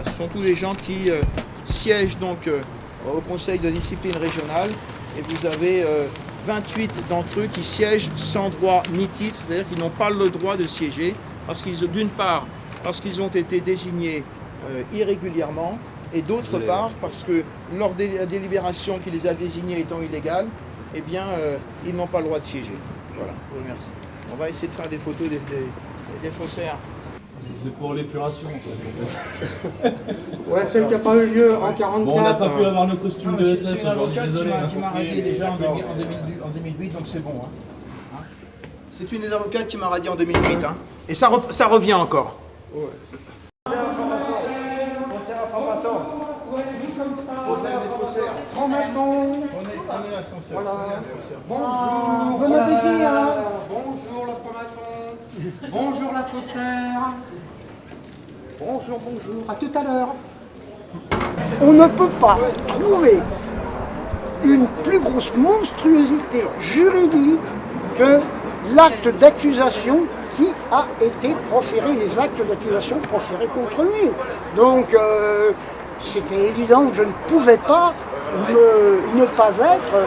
Ce sont tous les gens qui siègent donc au conseil de discipline régionale et vous avez 28 d'entre eux qui siègent sans droit ni titre, c'est-à-dire qu'ils n'ont pas le droit de siéger parce qu'ils, d'une part, parce qu'ils ont été désignés irrégulièrement et d'autre part parce que lors de la délibération qui les a désignés étant illégale, eh bien, ils n'ont pas le droit de siéger. Voilà, je vous remercie. On va essayer de faire des photos des faussaires. C'est pour l'épuration. Ouais, celle qui n'a pas eu lieu en 44. Bon, on n'a pas pu avoir le costume de SS. C'est un avocat qui m'a radié déjà en 2008, donc c'est bon. Hein. C'est une des avocates qui m'a radié en 2008. Hein. Et ça revient encore. Ouais. Faussaire à franc-maçon. Faussaire des faussaires. Franc-maçon. On est l'ascenseur. Voilà. Bonjour. Bon appétit. Bonjour le franc-maçon. Bonjour la faussaire. Bonjour, bonjour. À tout à l'heure. On ne peut pas trouver une plus grosse monstruosité juridique que l'acte d'accusation qui a été proféré, les actes d'accusation proférés contre lui. Donc c'était évident que je ne pouvais pas ne pas être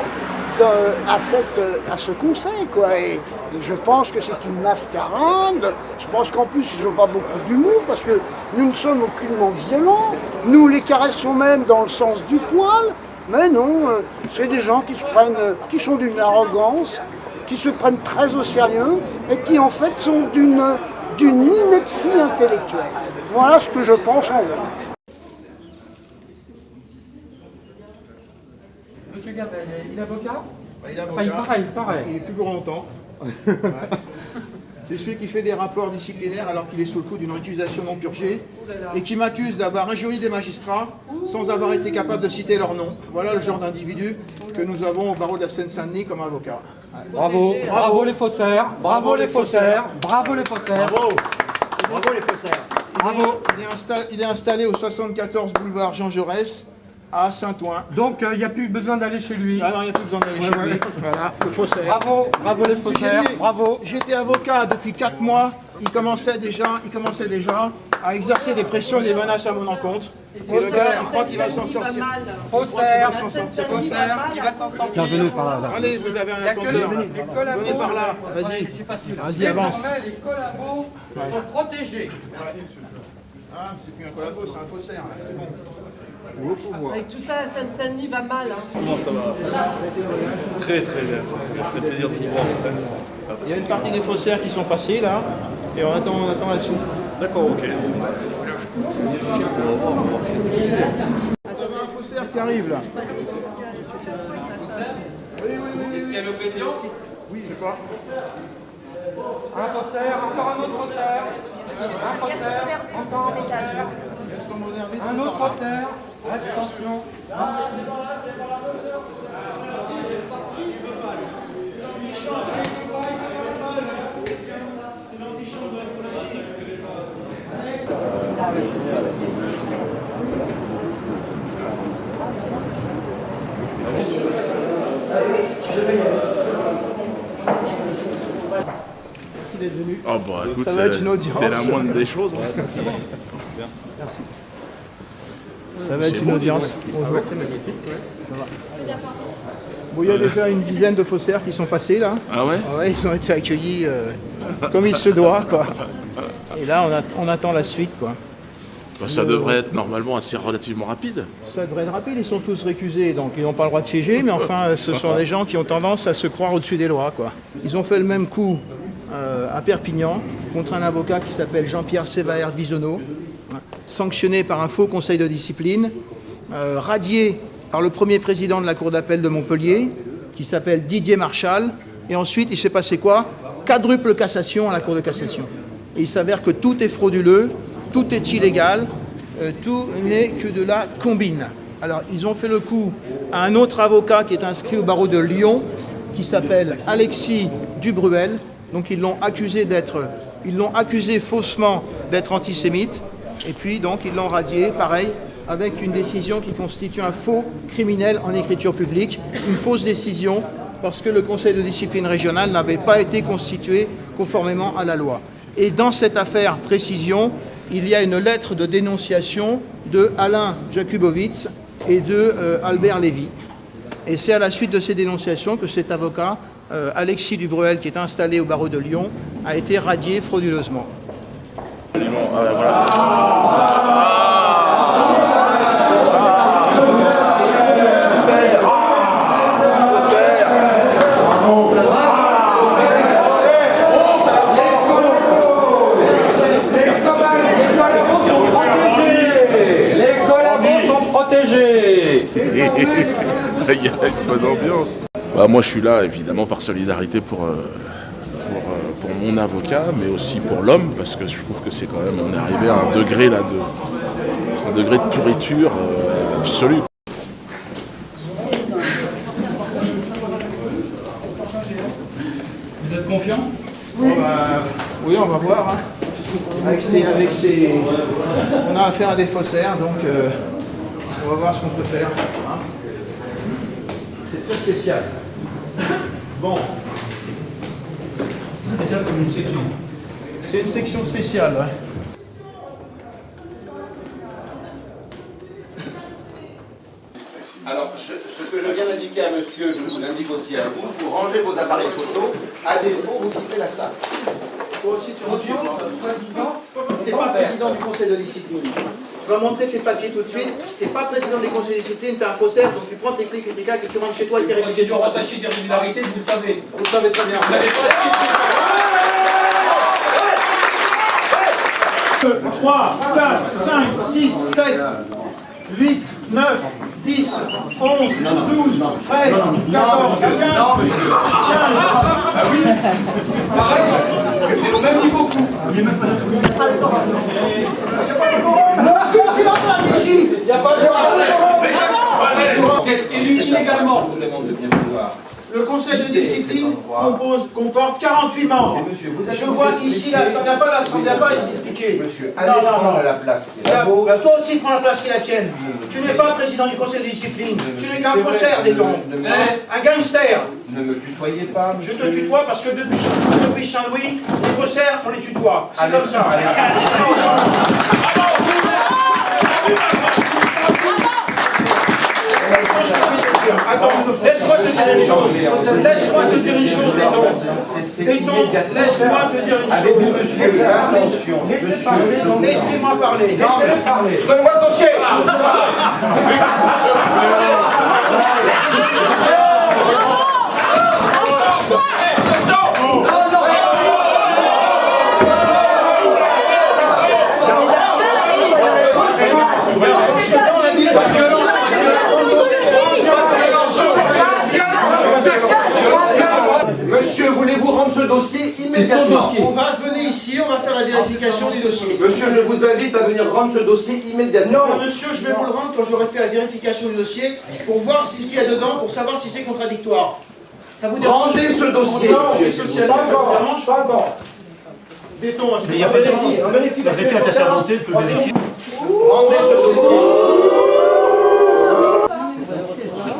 à ce conseil, quoi. Et je pense que c'est une mascarade. Je pense qu'en plus ils n'ont pas beaucoup d'humour parce que nous ne sommes aucunement violents. Nous les caressons même dans le sens du poil. Mais non, c'est des gens qui sont d'une arrogance, qui se prennent très au sérieux et qui en fait sont d'une ineptie intellectuelle. Voilà ce que je pense en vrai. Monsieur Gabel, il est avocat? Il est avocat. Enfin, il paraît. Il est plus pour longtemps. Ouais. C'est celui qui fait des rapports disciplinaires alors qu'il est sous le coup d'une récusation non purgée et qui m'accuse d'avoir injurié des magistrats sans avoir été capable de citer leur nom. Voilà le genre d'individu que nous avons au barreau de la Seine-Saint-Denis comme avocat. Bravo, bravo les faussaires, bravo les faussaires, bravo les faussaires. Bravo, bravo les faussaires. Bravo. Il est installé au 74 boulevard Jean Jaurès à Saint-Ouen. Donc il n'y a plus besoin d'aller chez lui. Ah non, il n'y a plus besoin d'aller chez lui. Voilà, le faussaire. Bravo, bravo les faussaires, bravo. J'étais avocat depuis 4 mois. Il commençait déjà à exercer des pressions et des menaces à mon encontre. Et le gars, il croit qu'il va s'en sortir. Faussaire, Faussaire, il va s'en sortir. allez, vous avez un ascenseur. Venez par là. Vas-y. Vas-y, avance. Les collabos sont protégés. Ah, c'est plus un collabo, c'est un faussaire. C'est bon. Avec tout ça, Seine-Saint-Denis va mal. Hein. Comment ça va? Très très bien. C'est plaisir de vous voir. Il y a une partie des faussaires qui sont passés là. Et on attend la suite. D'accord, ok. On va voir ce qui se passe. Il y a un faussaire qui arrive là. Oui. Quelle obédience? Oui, je sais pas. Un faussaire, encore un autre faussaire. Un faussaire, encore un faussaire. Un autre faussaire. Attention. Merci d'être venu. Oh bah écoute, Ça va être une audience. c'était la moindre des choses. Merci. Ça va être une audience. Bonjour. Ça va. Bon, il y a déjà une dizaine de faussaires qui sont passés là. Ah ouais? Ah ouais, ils ont été accueillis comme il se doit, quoi. Et là, on attend la suite, quoi. Bah, ça devrait être normalement assez relativement rapide. Ça devrait être rapide, ils sont tous récusés, donc ils n'ont pas le droit de siéger, mais enfin, ce sont des gens qui ont tendance à se croire au-dessus des lois, quoi. Ils ont fait le même coup à Perpignan contre un avocat qui s'appelle Jean-Pierre Sévaère Visonneau, sanctionné par un faux conseil de discipline, radié par le premier président de la cour d'appel de Montpellier, qui s'appelle Didier Marchal, et ensuite, il s'est passé quoi? Quadruple cassation à la cour de cassation. Et il s'avère que tout est frauduleux, tout est illégal, tout n'est que de la combine. Alors, ils ont fait le coup à un autre avocat qui est inscrit au barreau de Lyon, qui s'appelle Alexis Dubruel. Donc, ils l'ont accusé faussement d'être antisémite. Et puis, donc, ils l'ont radié, pareil, avec une décision qui constitue un faux criminel en écriture publique, une fausse décision, parce que le conseil de discipline régional n'avait pas été constitué conformément à la loi. Et dans cette affaire précision, il y a une lettre de dénonciation de Alain Jakubowicz et de Albert Lévy. Et c'est à la suite de ces dénonciations que cet avocat, Alexis Dubruel, qui est installé au barreau de Lyon, a été radié frauduleusement. Il y a une bonne ambiance. Bah, moi je suis là évidemment par solidarité pour mon avocat, mais aussi pour l'homme, parce que je trouve que c'est quand même, on est arrivé à un degré là de pourriture absolue. Vous êtes confiant? Oui, on va voir. Hein. On a affaire à des faussaires, donc on va voir ce qu'on peut faire. Hein. C'est très spécial. Bon. Spécial comme une section. C'est une section spéciale. Ouais. Alors, ce que je viens d'indiquer à monsieur, je vous l'indique aussi à vous, vous rangez vos appareils photo, à défaut, vous quittez la salle. Toi aussi, tu rentres. Tu n'es pas président du conseil de discipline. Je vais montrer tes papiers tout de suite. Tu n'es pas président du conseil de discipline, tu es un faussaire, donc tu prends tes clics et tes claques et tu rentres chez toi et tu es C'est du rattaché d'irrégularité, vous le savez. Vous le savez très bien. 3, 4, 5, 6, 7, 8, 9, 10, 11, 12, 13, 14, 15, 15. Ah oui. Pareil, on est au même niveau que vous. Il n'y a pas de droit. Vous êtes élu illégalement. Le conseil de discipline comporte 48 membres. Je vois qu'ici, là, ça n'a pas expliqué. Monsieur, allez prendre la place qui est la vôtre. Toi aussi, prends la place qui est la tienne. Tu n'es pas président du conseil de discipline. Tu n'es qu'un faussaire des dons. Un gangster. Ne me tutoyez pas, Je te tutoie parce que depuis Saint-Louis, les faussaires, on les tutoie. C'est comme ça. Attends, laisse-moi te dire une chose. Laisse-moi te dire une chose, Béton, laisse-moi te dire une chose. Monsieur, attention. Laissez-moi parler. Laissez-le parler. Donne-moi ce dossier. Monsieur, voulez-vous rendre ce dossier immédiatement? On va venir ici, on va faire la vérification du dossier. Monsieur, je vous invite à venir rendre ce dossier immédiatement. Non, monsieur, je vais vous le rendre quand j'aurai fait la vérification du dossier pour voir ce qu'il y a dedans, pour savoir si c'est contradictoire. Ça vous dérange? Rendez ce dossier, Non, monsieur. c'est social, ça vous dérange? Pas encore. Béton, mais il n'y a pas de vérifie. On vérifie parce que la serventé peut vérifier. Rendez ce dossier.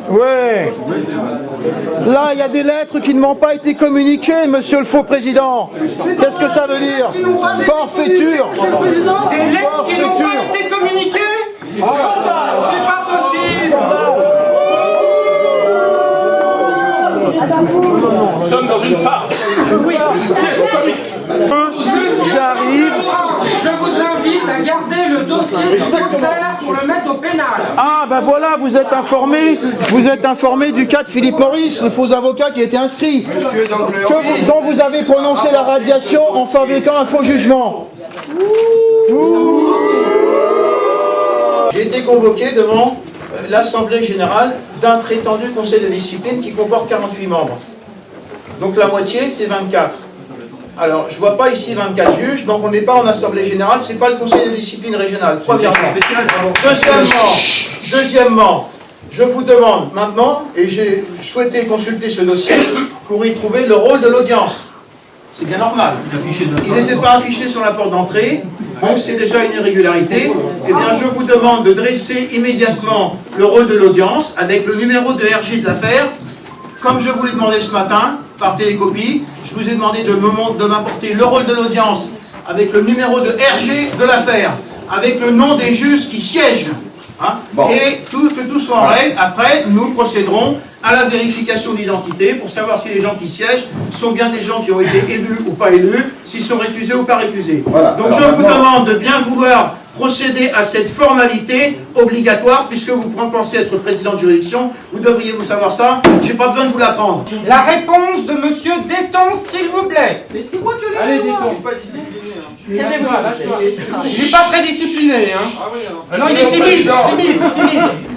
Ouais. Là, il y a des lettres qui ne m'ont pas été communiquées, monsieur le faux président. Qu'est-ce que ça veut dire? Forfaiture. Des lettres qui n'ont pas été communiquées. C'est pas possible. Nous sommes dans une farce. Oui. J'arrive. Je vous invite à garder le dossier du faussaire pour le mettre au pénal. Ah, ben voilà, vous êtes informé du cas de Philippe Maurice, le faux avocat qui a été inscrit, Monsieur Dangler. dont vous avez prononcé la radiation en fabriquant un faux jugement. J'ai été convoqué devant l'Assemblée générale d'un prétendu conseil de discipline qui comporte 48 membres. Donc la moitié, c'est 24. Alors, je ne vois pas ici 24 juges, donc on n'est pas en Assemblée générale, c'est pas le conseil de discipline régional, premièrement. Deuxièmement, je vous demande maintenant, et j'ai souhaité consulter ce dossier pour y trouver le rôle de l'audience. C'est bien normal. Il n'était pas affiché sur la porte d'entrée, donc c'est déjà une irrégularité. Eh bien, je vous demande de dresser immédiatement le rôle de l'audience avec le numéro de RG de l'affaire. Comme je vous l'ai demandé ce matin, par télécopie, je vous ai demandé de m'apporter le rôle de l'audience avec le numéro de RG de l'affaire, avec le nom des juges qui siègent. Hein, et que tout soit en règle. Après, nous procéderons à la vérification d'identité pour savoir si les gens qui siègent sont bien des gens qui ont été élus ou pas élus, s'ils sont récusés ou pas récusés. Voilà. Donc alors, je vous demande de bien vouloir procéder à cette formalité obligatoire, puisque vous pensez être président de juridiction, vous devriez vous savoir ça, je n'ai pas besoin de vous l'apprendre. La réponse de monsieur Déton, s'il vous plaît. Mais c'est moi qui l'ai. Allez, Déton. Pas discipliné. Il n'est pas très discipliné, hein. Non, il est timide.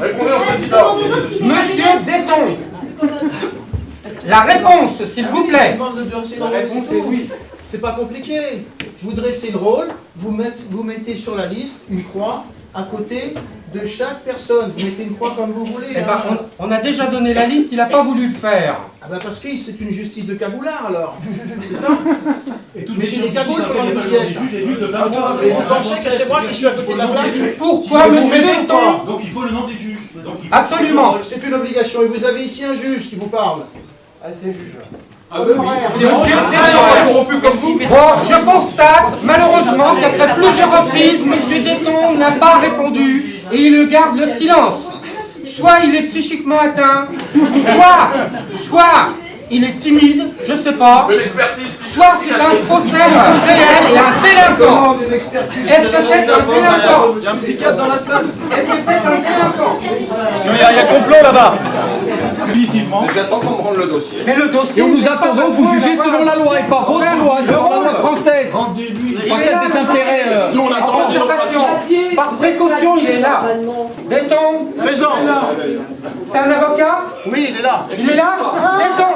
Répondez au président. Monsieur Déton. La réponse, s'il vous plaît. La réponse est oui. C'est pas compliqué. Vous dressez le rôle, vous mettez sur la liste une croix à côté de chaque personne. Vous mettez une croix comme vous voulez. Eh ben, on a déjà donné la liste, il n'a pas voulu le faire. Ah ben parce que c'est une justice de cagoulard alors. C'est ça. Et tout mettez des cagoules pendant que vous y êtes. Et vous pensez que c'est moi qui suis à côté de la plaque? Pourquoi, monsieur Déton? Donc il faut le nom des juges. Absolument. C'est une obligation. Et vous avez ici un juge qui vous parle. Ah, c'est un juge. Monsieur Déton. Bon, je constate malheureusement qu'après plusieurs reprises, monsieur Déton n'a pas répondu et il garde le silence. Soit il est psychiquement atteint, soit il est timide, je sais pas. Soit c'est un faussaire réel et un délinquant. Est-ce que c'est un délinquant? Il y a un psychiatre dans la salle. Est-ce que c'est un délinquant? Il y a complot là-bas. J'attends qu'on me rende le dossier. Mais le dossier. Et nous attendons que vous jugez selon la loi et pas votre loi, selon la loi française. Pas celle des intérêts. Nous on attend Observation. Par précaution, il est là. Déton. Présent. C'est un avocat? Oui, il est là. Il est là? Déton.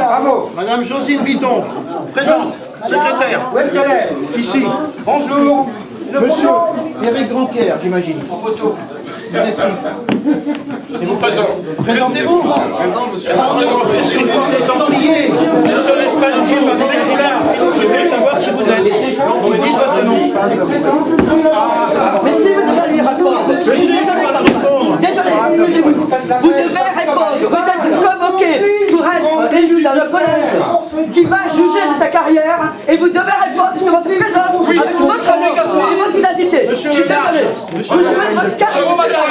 Bravo. Madame Josine Biton. Présente. Secrétaire. Où est-ce qu'elle est? Ici. Bonjour. Monsieur Éric Grandpierre, j'imagine. En photo. Vous êtes qui? C'est vous présent. Présentez-vous. Présent, monsieur. Monsieur le Templier. Je ne se laisse pas juger par des cagoulards. Je voulais savoir qui vous êtes. Vous me dites votre nom. Mais si vous devez lui répondre. Monsieur, il ne faut pas répondre. Désolé, vous devez répondre. Vous êtes convoqué pour être élu dans le collège qui va juger de sa carrière et vous devez répondre sur votre présence avec votre nom et votre identité. Je suis désolé. Vous jouez votre carte. Bravo madame.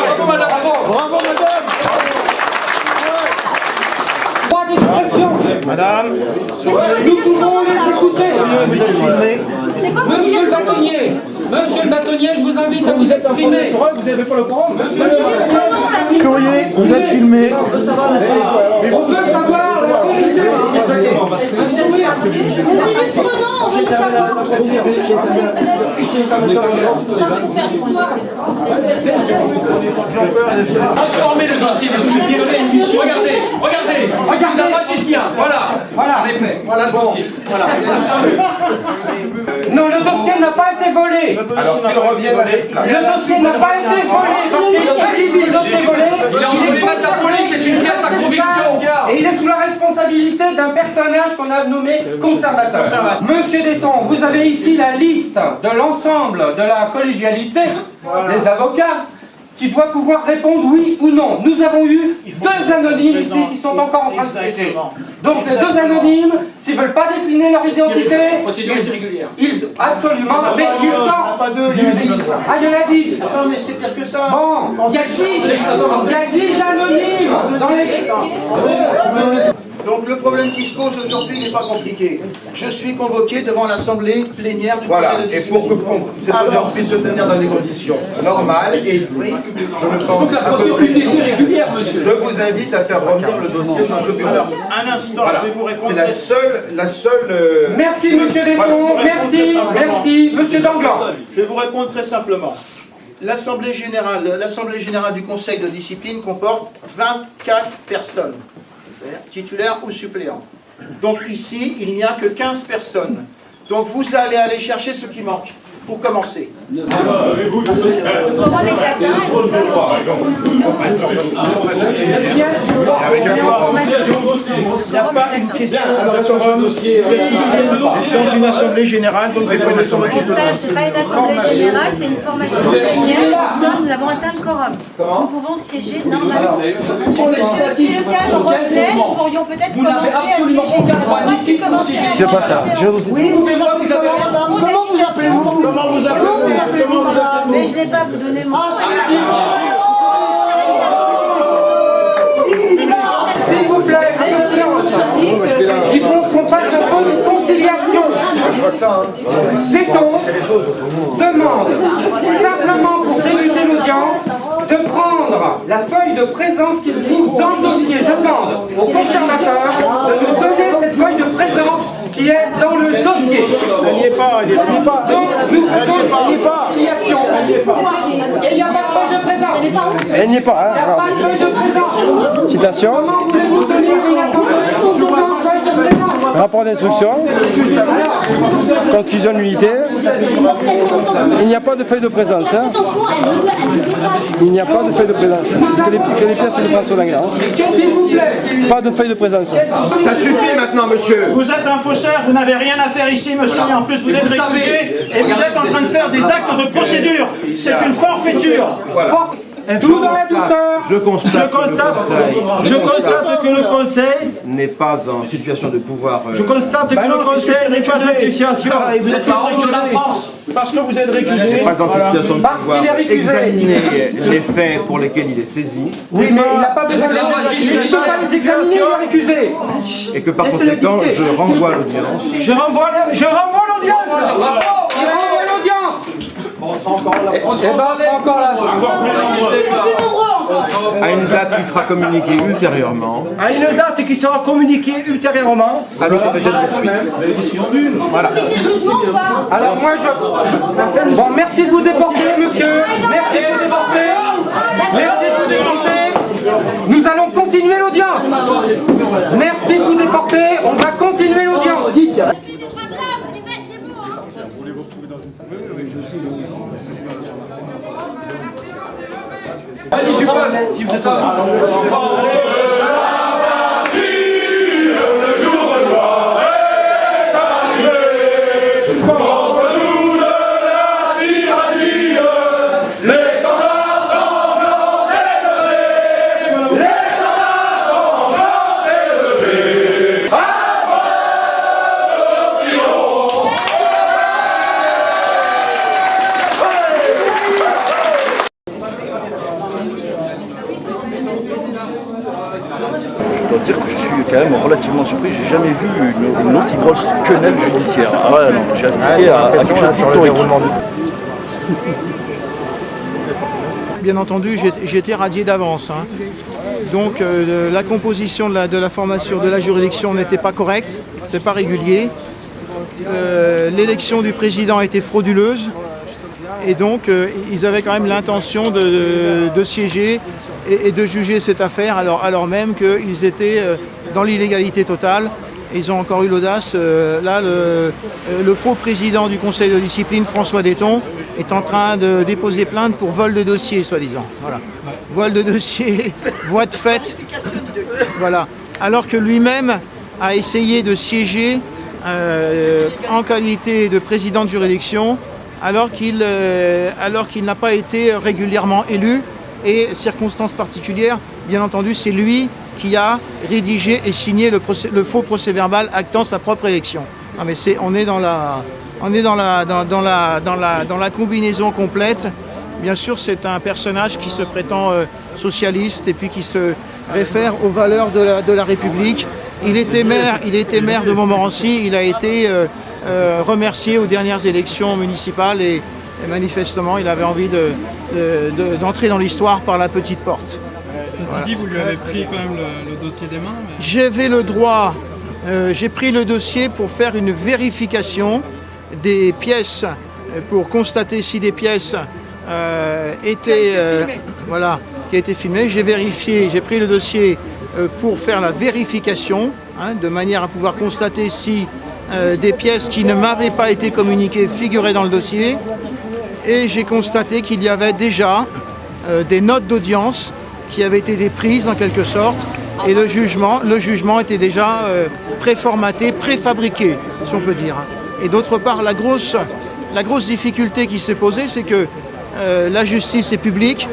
Bravo, madame. Droit d'expression. Madame. Nous pouvons les écouter. Vous êtes filmé. Monsieur le bâtonnier, je vous invite à vous exprimer. Vous avez pas le courant? Courrier, vous êtes filmé. On veut savoir la vérité. Transformez le dossier, monsieur. Regardez. C'est un magicien. Voilà. En effet. Voilà le dossier. Voilà. Non, le dossier n'a pas été volé. Alors qu'il revienne à cette place. Le dossier n'a pas été volé. Parce qu'il le dossier volé. Il est entre les mains de la police, c'est une pièce à conviction. Et il est sous la responsabilité d'un personnage qu'on a nommé conservateur. Monsieur Déton, vous avez ici la liste de l'ensemble de la collégialité des avocats qui doit pouvoir répondre oui ou non. Nous avons eu deux anonymes ici qui sont encore en train de siéger. Donc les deux anonymes, s'ils ne veulent pas décliner leur identité, Procédure est irrégulière. absolument, mais ils sortent. Pas deux, il y en a 10. Ah, il y en a 10. Non, mais c'est pire que ça. Bon, il y a 10 anonymes dans les... Donc le problème qui se pose aujourd'hui n'est pas compliqué. Je suis convoqué devant l'assemblée plénière du Voilà, Conseil de et pour que cette audience puisse se tenir dans des conditions normales, et je ne pense La procédure est irrégulière, monsieur. je vous invite à faire revenir le dossier sur ce bureau. Un instant, Voilà. je vais vous répondre. C'est la seule. Merci, monsieur Déton, merci, monsieur Danglars. Je vais vous répondre très simplement. L'Assemblée générale du Conseil de discipline comporte 24 personnes, titulaires ou suppléants. Donc ici, il n'y a que 15 personnes. Donc vous allez aller chercher ce qui manque, pour commencer. Il n'y a pas une question de dossier dans une assemblée générale, donc vous pouvez C'est pas une assemblée générale, c'est une formation plénière. Nous avons atteint le quorum. Nous pouvons siéger normalement. Si le cadre revenait, nous pourrions peut-être commencer à siéger. C'est pas ça. Oui, vous avez n'allez pas vous donner mon... S'il vous plaît, il faut qu'on fasse un peu de conciliation. Béton demande simplement pour réduire l'audience de prendre la feuille de présence qui se trouve dans le dossier. Je demande au conservateur de nous donner cette feuille de présence qui est dans le dossier. Elle n'y est pas, elle n'y est pas. Donc, nous faisons une conciliation. Et il n'y a pas de feuille de présence. Elle n'y est pas. Il n'y a pas de feuille de présence. Citation. Comment voulez-vous tenir une assemblée sans feuille de présence? Rapport d'instruction. Conclusion de l'unité. Il n'y a pas de feuille de présence. Hein. Il n'y a pas de feuille de présence. Que les pièces de François Danglars. S'il vous plaît. Pas de feuille de présence. Ça suffit maintenant, monsieur. Vous êtes un faussaire, vous n'avez rien à faire ici, monsieur, et en plus vous êtes récusé, et vous êtes en train de faire des actes de procédure. C'est une forfaiture. Tout dans la douceur. Je constate que le Conseil n'est pas en situation de pouvoir... Je constate que le Conseil n'est pas en situation. Et vous êtes récusé parce que vous êtes récusé. Pas en situation de Parce pouvoir qu'il est récusé. examiner les faits pour lesquels il est saisi Oui, mais il n'a pas besoin de les examiner, il est récusé. et que par conséquent je renvoie l'audience. Je renvoie l'audience. À une date qui sera communiquée ultérieurement. À une date qui sera communiquée ultérieurement. À l'autorité de suite. Voilà. Alors moi je... Bon, merci de vous déporter, monsieur. Merci de vous déporter. Merci de vous déporter. Nous allons continuer l'audience. Merci de vous déporter. On va continuer l'audience. Si vous êtes Je dois dire que je suis quand même relativement surpris, j'ai jamais vu une aussi grosse quenelle judiciaire. Ah ouais, non, j'ai assisté à quelque chose d'historique. Bien entendu, j'ai été radié d'avance. Hein. Donc la composition de la formation de la juridiction n'était pas correcte, c'était pas régulier. L'élection du président était frauduleuse. Et donc, ils avaient quand même l'intention de siéger et de juger cette affaire, alors même qu'ils étaient dans l'illégalité totale. Et ils ont encore eu l'audace. Là, le faux président du conseil de discipline, François Detton, est en train de déposer plainte pour vol de dossier, soi-disant. Voilà. Vol de dossier, voie de fait. Voilà. Alors que lui-même a essayé de siéger en qualité de président de juridiction, alors qu'il n'a pas été régulièrement élu, et circonstances particulières, bien entendu, c'est lui qui a rédigé et signé le faux procès-verbal actant sa propre élection. Ah, mais on est dans la combinaison complète. Bien sûr, c'est un personnage qui se prétend socialiste et puis qui se réfère aux valeurs de la République. Il était maire de Montmorency, il a été remercié aux dernières élections municipales et manifestement il avait envie d'entrer dans l'histoire par la petite porte. Ceci dit, vous lui avez pris quand même le dossier des mains. Mais... J'avais le droit, j'ai pris le dossier pour faire une vérification des pièces, pour constater si des pièces étaient, voilà, qui a été filmées. J'ai vérifié, j'ai pris le dossier pour faire la vérification, hein, de manière à pouvoir constater si des pièces qui ne m'avaient pas été communiquées figuraient dans le dossier. Et j'ai constaté qu'il y avait déjà des notes d'audience qui avaient été prises en quelque sorte, et le jugement était déjà préformaté, préfabriqué, si on peut dire. Et d'autre part, la grosse difficulté qui s'est posée, c'est que la justice est publique,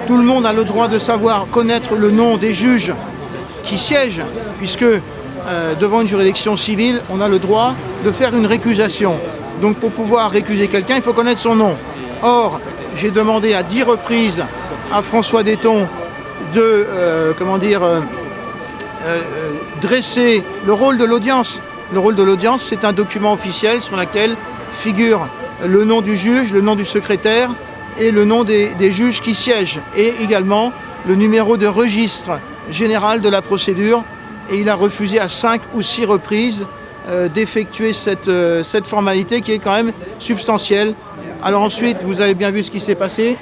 tout le monde a le droit de savoir, connaître le nom des juges qui siègent, puisque devant une juridiction civile, on a le droit de faire une récusation. Donc pour pouvoir récuser quelqu'un, il faut connaître son nom. Or, j'ai demandé à 10 reprises à François Detton de dresser le rôle de l'audience. Le rôle de l'audience, c'est un document officiel sur lequel figure le nom du juge, le nom du secrétaire et le nom des juges qui siègent, et également le numéro de registre général de la procédure. Et il a refusé à 5 ou 6 reprises d'effectuer cette formalité qui est quand même substantielle. Alors ensuite, vous avez bien vu ce qui s'est passé.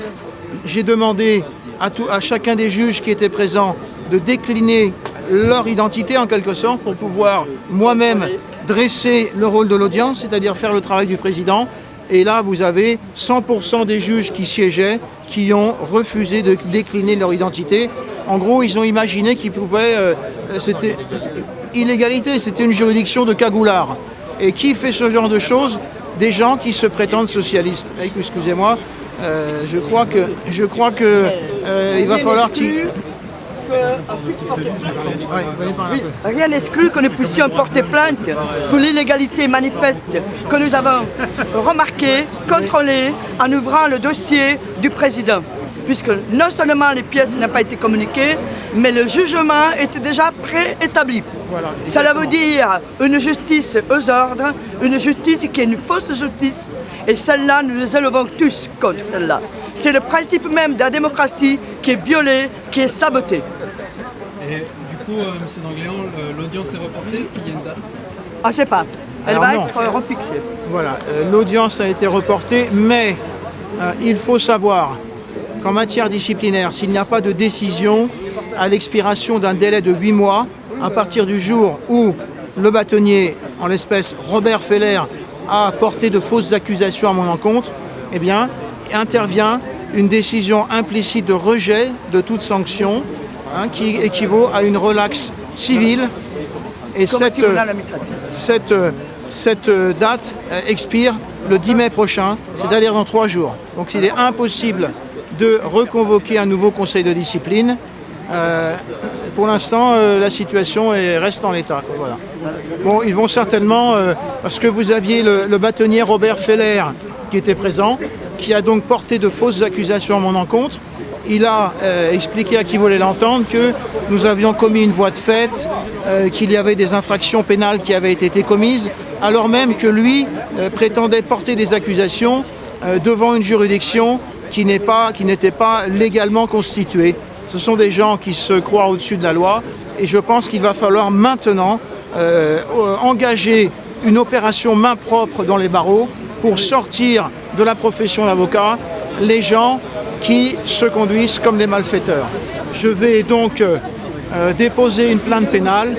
J'ai demandé à chacun des juges qui étaient présents de décliner leur identité en quelque sorte pour pouvoir moi-même dresser le rôle de l'audience, c'est-à-dire faire le travail du président. Et là, vous avez 100% des juges qui siégeaient qui ont refusé de décliner leur identité. En gros, ils ont imaginé qu'ils pouvaient... c'était illégalité, c'était une juridiction de cagoulards. Et qui fait ce genre de choses? Des gens qui se prétendent socialistes. Excusez-moi, je crois que il va falloir qu'ils... Rien n'exclut que nous puissions porter plainte pour l'illégalité manifeste que nous avons remarquée, contrôlée en ouvrant le dossier du président. Puisque non seulement les pièces n'ont pas été communiquées, mais le jugement était déjà préétabli. Voilà. Cela veut dire une justice aux ordres, une justice qui est une fausse justice, et celle-là, nous nous élevons tous contre celle-là. C'est le principe même de la démocratie qui est violé, qui est saboté. Et du coup, M. D'Angléon, l'audience est reportée, est-ce qu'il y a une date? Ah, je ne sais pas, elle Alors va non. être refixée. Voilà, l'audience a été reportée, mais il faut savoir qu'en matière disciplinaire, s'il n'y a pas de décision à l'expiration d'un délai de 8 mois, à partir du jour où le bâtonnier, en l'espèce Robert Feller, a porté de fausses accusations à mon encontre, eh bien, intervient une décision implicite de rejet de toute sanction, qui équivaut à une relaxe civile. Et cette date expire le 10 mai prochain, c'est-à-dire dans 3 jours. Donc il est impossible de reconvoquer un nouveau conseil de discipline. Pour l'instant, la situation reste en l'état. Voilà. Bon, ils vont certainement, parce que vous aviez le bâtonnier Robert Feller qui était présent, qui a donc porté de fausses accusations à mon encontre. Il a expliqué à qui voulait l'entendre que nous avions commis une voie de fait, qu'il y avait des infractions pénales qui avaient été commises, alors même que lui prétendait porter des accusations devant une juridiction qui n'était pas légalement constituée. Ce sont des gens qui se croient au-dessus de la loi, et je pense qu'il va falloir maintenant engager une opération main propre dans les barreaux pour sortir de la profession d'avocat les gens qui se conduisent comme des malfaiteurs. Je vais donc déposer une plainte pénale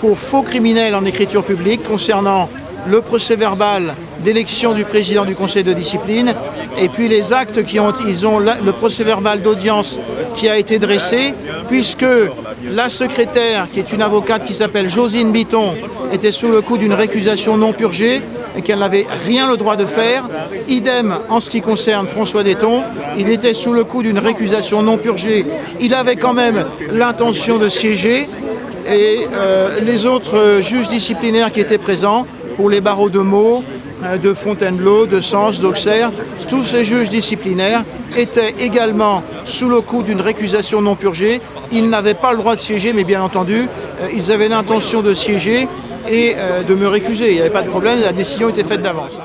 pour faux criminels en écriture publique concernant le procès-verbal d'élection du président du conseil de discipline et puis les actes le procès-verbal d'audience qui a été dressé, puisque la secrétaire, qui est une avocate qui s'appelle Josine Bitton, était sous le coup d'une récusation non purgée et qu'elle n'avait rien le droit de faire. Idem en ce qui concerne François Detton, il était sous le coup d'une récusation non purgée. Il avait quand même l'intention de siéger, et les autres juges disciplinaires qui étaient présents, pour les barreaux de Meaux, de Fontainebleau, de Sens, d'Auxerre, tous ces juges disciplinaires étaient également sous le coup d'une récusation non purgée. Ils n'avaient pas le droit de siéger, mais bien entendu, ils avaient l'intention de siéger et de me récuser. Il n'y avait pas de problème, la décision était faite d'avance.